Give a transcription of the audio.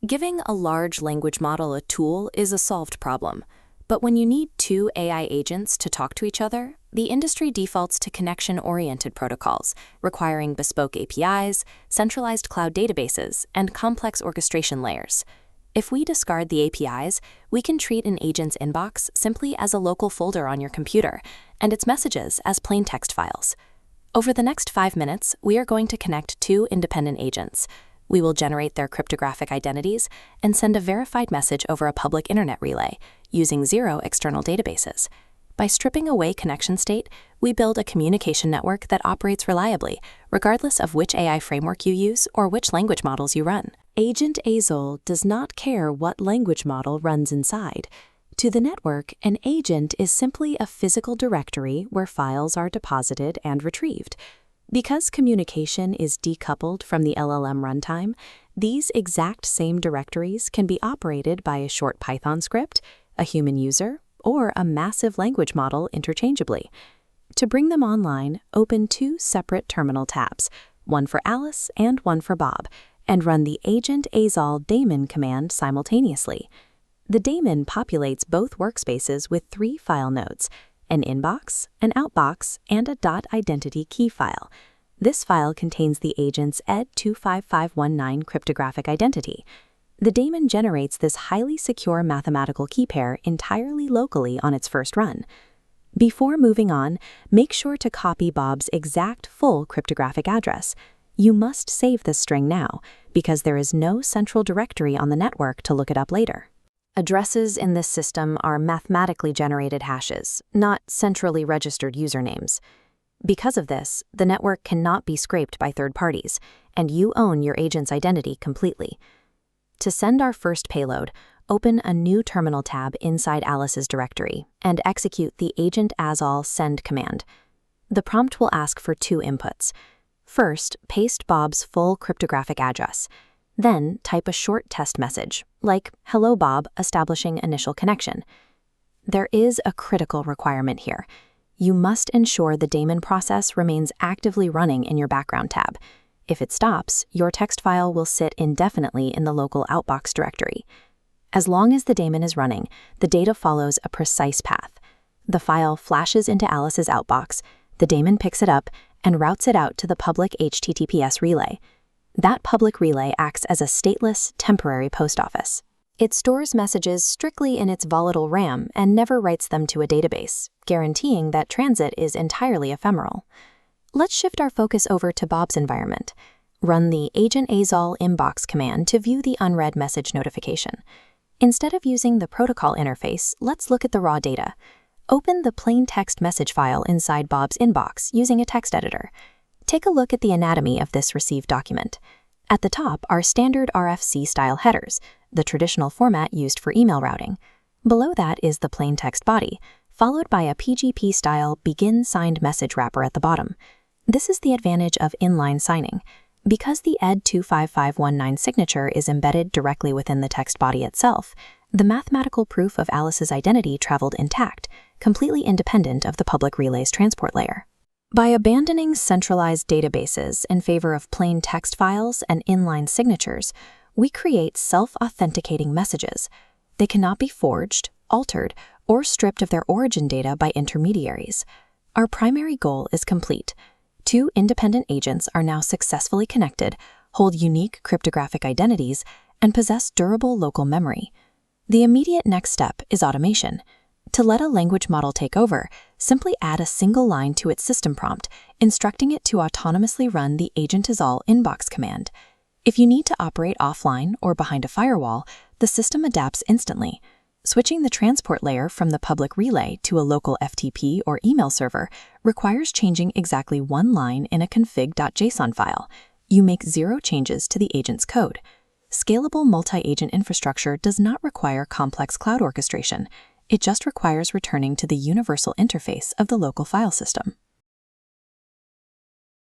Giving a large language model a tool is a solved problem. But when you need two AI agents to talk to each other, the industry defaults to connection-oriented protocols, requiring bespoke APIs, centralized cloud databases, and complex orchestration layers. If we discard the APIs, we can treat an agent's inbox simply as a local folder on your computer, and its messages as plain text files. Over the next 5 minutes, we are going to connect two independent agents. We will generate their cryptographic identities and send a verified message over a public internet relay, using 0 external databases. By stripping away connection state, we build a communication network that operates reliably, regardless of which AI framework you use or which language models you run. AgentAZAll does not care what language model runs inside. To the network, an agent is simply a physical directory where files are deposited and retrieved. Because communication is decoupled from the LLM runtime, these exact same directories can be operated by a short Python script, a human user, or a massive language model interchangeably. To bring them online, open 2 separate terminal tabs, one for Alice and one for Bob, and run the AgentAZAll daemon command simultaneously. The daemon populates both workspaces with 3 file nodes: an inbox, an outbox, and a .identity key file. This file contains the agent's ed25519 cryptographic identity. The daemon generates this highly secure mathematical key pair entirely locally on its first run. Before moving on, make sure to copy Bob's exact full cryptographic address. You must save this string now, because there is no central directory on the network to look it up later. Addresses in this system are mathematically generated hashes, not centrally registered usernames. Because of this, the network cannot be scraped by third parties, and you own your agent's identity completely. To send our first payload, open a new terminal tab inside Alice's directory and execute the AgentAZAll send command. The prompt will ask for 2 inputs. First, paste Bob's full cryptographic address. Then, type a short test message, like, "Hello Bob, establishing initial connection." There is a critical requirement here. You must ensure the daemon process remains actively running in your background tab. If it stops, your text file will sit indefinitely in the local outbox directory. As long as the daemon is running, the data follows a precise path. The file flashes into Alice's outbox, the daemon picks it up, and routes it out to the public HTTPS relay. That public relay acts as a stateless, temporary post office. It stores messages strictly in its volatile RAM and never writes them to a database, guaranteeing that transit is entirely ephemeral. Let's shift our focus over to Bob's environment. Run the AgentAZAll inbox command to view the unread message notification. Instead of using the protocol interface, let's look at the raw data. Open the plain text message file inside Bob's inbox using a text editor. Take a look at the anatomy of this received document. At the top are standard RFC-style headers, the traditional format used for email routing. Below that is the plain text body, followed by a PGP-style begin signed message wrapper at the bottom. This is the advantage of inline signing. Because the ed25519 signature is embedded directly within the text body itself, the mathematical proof of Alice's identity traveled intact, completely independent of the public relay's transport layer. By abandoning centralized databases in favor of plain text files and inline signatures, we create self-authenticating messages. They cannot be forged, altered, or stripped of their origin data by intermediaries. Our primary goal is complete. 2 independent agents are now successfully connected, hold unique cryptographic identities, and possess durable local memory. The immediate next step is automation. To let a language model take over, simply add a single line to its system prompt, instructing it to autonomously run the AgentAZAll inbox command. If you need to operate offline or behind a firewall, the system adapts instantly. Switching the transport layer from the public relay to a local FTP or email server requires changing exactly 1 line in a config.json file. You make 0 changes to the agent's code. Scalable multi-agent infrastructure does not require complex cloud orchestration. It just requires returning to the universal interface of the local file system.